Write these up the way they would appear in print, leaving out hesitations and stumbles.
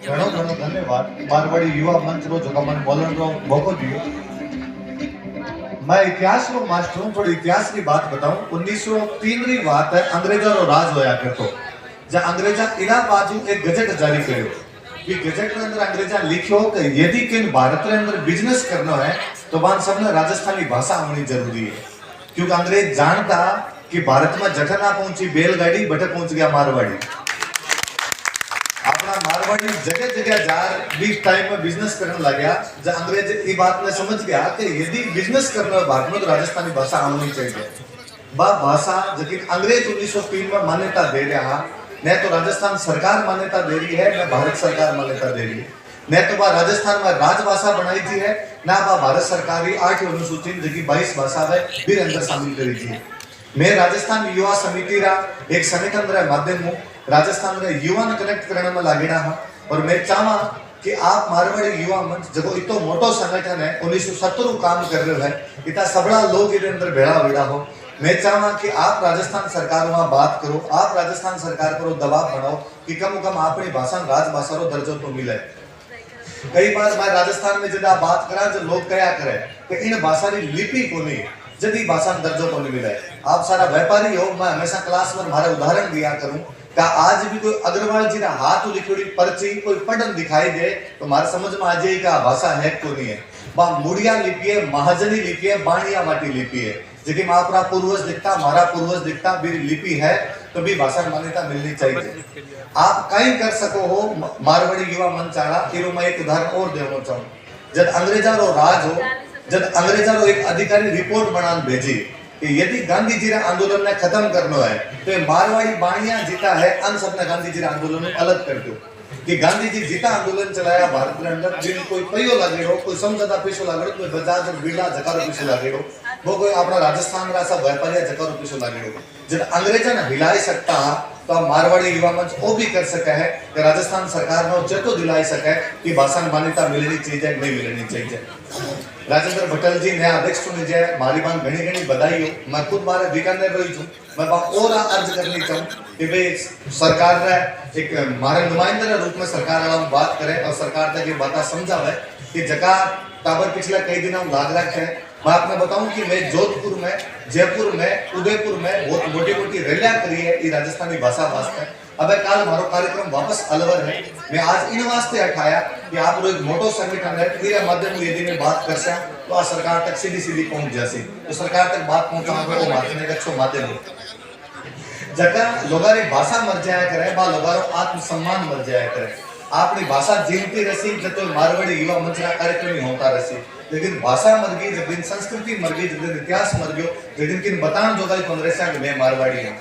घणो घणो धन्यवाद मारवाड़ी युवा मंच रो जो मन बोलन रो मौको दियो। मैं इतिहास रो मास्टर हूं, थोड़ी इतिहास की बात बताऊं। 1903 री बात है, अंग्रेजा रो राज होया करतो। जब अंग्रेजा इना बाजू एक गजट जारी करियो कि गजट के अंदर अंग्रेजा लिखियो कि यदि किन भारत रे अंदर बिजनेस करनो है तो बान सबने राजस्थानी भाषा आनी जरूरी है। क्योंकि अंग्रेज जानता कि भारत में जठ ना पहुंची बैलगाड़ी, बटे पहुंच गया मारवाड़ी। अपना मारवाड़ी जगह जगह जार बीच टाइम में बिजनेस करने लग गया। जब अंग्रेज ये बात ने समझ गया कि यदि बिजनेस करना है भारत में तो राजस्थानी भाषा आनी चाहिए। वह भाषा जबकि अंग्रेज 1903 में मान्यता दे रहा, न तो राजस्थान सरकार मान्यता दे रही है, न भारत सरकार मान्यता दे रही है। न तो वह राजस्थान में राजभाषा बनाई थी है, न वह भारत सरकार की 8वीं अनुसूची जबकि 22 भाषा है फिर अंदर शामिल करी थी। मैं राजस्थान युवा समिति रा एक संगठन रे माध्यम हूँ, राजस्थान रे युवा ने कनेक्ट करने में लागेड़ा हूँ। और मैं चाहवा कि आप मारवाड़ी युवा मंच जो इतो मोटो संगठन है 1970 काम कर रहे है, इतना सबड़ा लोग इधर अंदर भेड़ा भेड़ा हो। मैं चाहवा कि आप राजस्थान सरकार में बात करो, आप राजस्थान सरकार पर दबाव बनाओ कि कम से कम अपनी भाषा राजभाषा रो दर्जो तो मिले। कई बार मैं राजस्थान में जब बात करा जो लोग क्या करे कि इन भाषा की लिपि को नहीं, जदी भाषा दर्जो को नहीं मिले। आप सारा व्यापारी हो, मैं हमेशा क्लास में हमारा उदाहरण दिया करूं कि आज भी कोई अग्रवाल जी ना हाथ लिखी पर्ची कोई पढ़न दिखाई दे तो हमारे समझ में आ जाए कि भाषा है को नहीं है। वह मुड़िया लिपि है, महाजनी लिपि है, बाणिया माटी लिपि है, जेकी में अपना पूर्वज दिखता, हमारा पूर्वज दिखता भी लिपि है तो भी भाषा मान्यता मिलनी चाहिए। आप कहीं कर सको हो मारवाड़ी युवा मंच आड़ा तेरो मैं एक उदाहरण और देना चाहूँ। जब अंग्रेजा रो राज हो, जब अंग्रेजा रो एक अधिकारी रिपोर्ट बनान भेजी कि यदि गांधी जी रे आंदोलन ने खत्म करनो है तो मारवाड़ी बाणिया जीता है, अन सबने गांधी जी रे आंदोलन में अलग कर दो। कि गांधी जी जीता आंदोलन चलाया भारत के अंदर, जिन कोई पैयो लागेड़ो, कोई समझौता पैसो लागेड़ो, कोई बजाज और बिरला जकारो पैसो लागेड़ो, वो कोई अपना राजस्थान का सब व्यापारी जकारो पैसो लागेड़ो। जब अंग्रेजा ने हिलाई सकता तो अब मारवाड़ी युवा मंच वो भी कर सका है कि राजस्थान सरकार ने चेतो दिलाई सके कि भाषा मान्यता मिलनी चाहिए नहीं मिलनी चाहिए। राजेंद्र भट्टल जी नया अध्यक्ष चुने जाए, मारी बान घनी घनी बधाई हो। मैं खुद मारे बीकानेर रही हूँ, मैं और अर्ज करनी चाहूँ कि भाई सरकार ने एक मारे नुमाइंदे रूप में सरकार वाला बात करे और सरकार तक ये बात समझावे कि जगह टावर पिछले कई दिनों लाग रखे है। मैं आपने बताऊं कि मैं जोधपुर में, जयपुर में, उदयपुर में बहुत मोटी मोटी रैलियां करी है ये राजस्थानी भाषा वास्ते। अब कल हमारो कार्यक्रम वापस अलवर है, मैं आज इन वास्ते उठाया कि आप लोग मोटो संगठन है, मेरे माध्यम यदि मैं बात कर सका तो आ सरकार तक सीधी सीधी पहुंच जासी, तो सरकार तक बात पहुंचाना वो माध्यम एक अच्छो माध्यम है। जगह लोगारी भाषा मर जाया करे, बा लोगारो आत्मसम्मान मर जाया करे। आपनी भाषा जीवती रसी जब तो मारवाड़ी युवा मंच का कार्यक्रम ही होता रसी, लेकिन भाषा मर गई जब दिन संस्कृति मर गई, जब दिन इतिहास मर गयो, जब दिन किन बतान जो गई कांग्रेस के मैं मारवाड़ी हूं।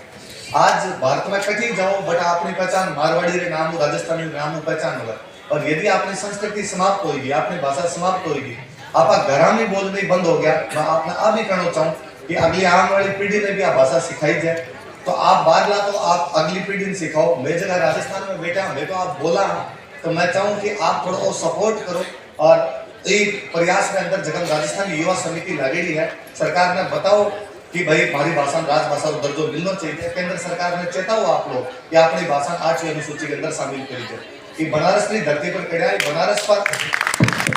आज भारत में कहीं जाओ बट अपनी पहचान मारवाड़ी के नाम, राजस्थानी के नाम पहचान होगा। और यदि अपनी संस्कृति समाप्त होगी, अपनी भाषा समाप्त होगी, आप घरा में बोलने बंद हो गया, मैं आपने अब भी कहना चाहूँ कि अगली आने वाली पीढ़ी ने भी आप भाषा सिखाई जाए। तो आप बाहर ला तो आप अगली पीढ़ी ने सिखाओ। मैं जगह राजस्थान में बैठा मैं तो आप बोला तो मैं चाहूँ कि आप थोड़ा और सपोर्ट करो। और एक प्रयास में अंदर जगह राजस्थान युवा समिति लगेगी है, सरकार ने बताओ कि भाई हमारी भाषा राजभाषा को दर्जो मिलना चाहिए। केंद्र सरकार ने चेताओ आप लोग कि अपनी भाषा 8वीं अनुसूची के अंदर शामिल करी जाए। कि बनारस की धरती पर कड़ा है, बनारस पर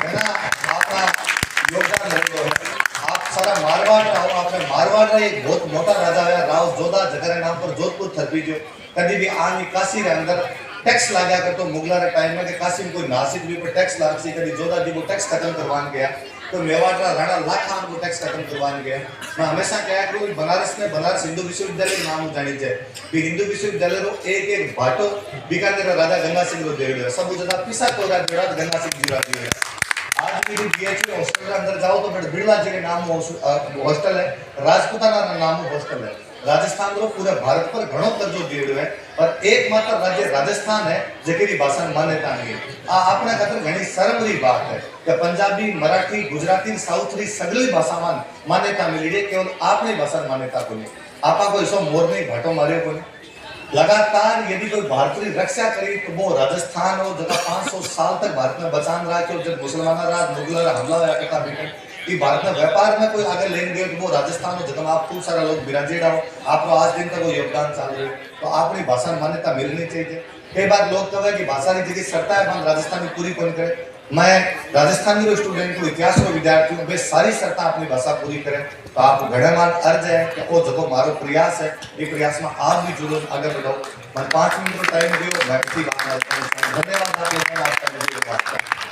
है ना आपका योगदान है। आप सारा मारवाड़ रहो, आपने मारवाड़ का एक बहुत मोटा राजा है राव जोधा, जगह नाम पर जोधपुर थरपी जो कभी भी आनी काशी के अंदर टैक्स लाग्या कर तो मुगला रे टाइम में कि काशी में कोई नासिक भी पर टैक्स लाग सी, कभी जोधा जी को टैक्स खत्म करवान गया तो मेवाड़ का राणा लाखान को टैक्स खत्म करवान गया। मैं हमेशा कहा करूँ बनारस में बनारस हिंदू विश्वविद्यालय के नाम जानी जाए कि हिंदू विश्वविद्यालय रो एक एक भाटो बीकानेर राजा गंगा सिंह रो देड़ सब ज्यादा पिसा कोरा जोड़ा गंगा सिंह जी राजी है। आज भी बीएचयू हॉस्टल के अंदर जाओ तो बिरला जी के नाम हॉस्टल है, राजपूताना नाम हॉस्टल है। राजस्थान रो पूरे भारत पर घणो दर्जो दियो है और एकमात्र राज्य राजस्थान है जेकी भाषा मान्यता नहीं है। आपने खातर घणी शर्म री बात है कि पंजाबी, मराठी, गुजराती, साउथ री सगली भाषा में मान्यता मिली है, केवल आपनी भाषा मान्यता को नहीं। आपा कोई सो मोर नहीं घाटो मारियो को नहीं। लगातार यदि कोई भारत की रक्षा करी तो वो राजस्थान हो जगह 500 साल तक भारत में बचान रहा क्यों जब मुसलमान राज मुगल हमला होया करता बीते कि भारत में व्यापार में कोई आगे लेन देन वो राजस्थान हो जगह आप खूब सारा लोग बिराजेड़ा हो, आप आज दिन तक वो योगदान चाल रहे हो तो अपनी भाषा मान्यता मिलनी चाहिए। कई बार लोग कहे कि भाषा की जगह शर्त है पण राजस्थानी पूरी कोनी करे। मैं राजस्थानी रो स्टूडेंट हूं, इतिहास रो विद्यार्थी हूं, वे सारी शर्त अपनी भाषा पूरी करें तो आप घणे मान अर्ज है कि वो जो मारो प्रयास है ये प्रयास में आप भी जुड़ो, आगे बढ़ो। मैं 5 मिनट टाइम दियो, मैं इसी बात में धन्यवाद आप लोगों ने आपका मुझे बात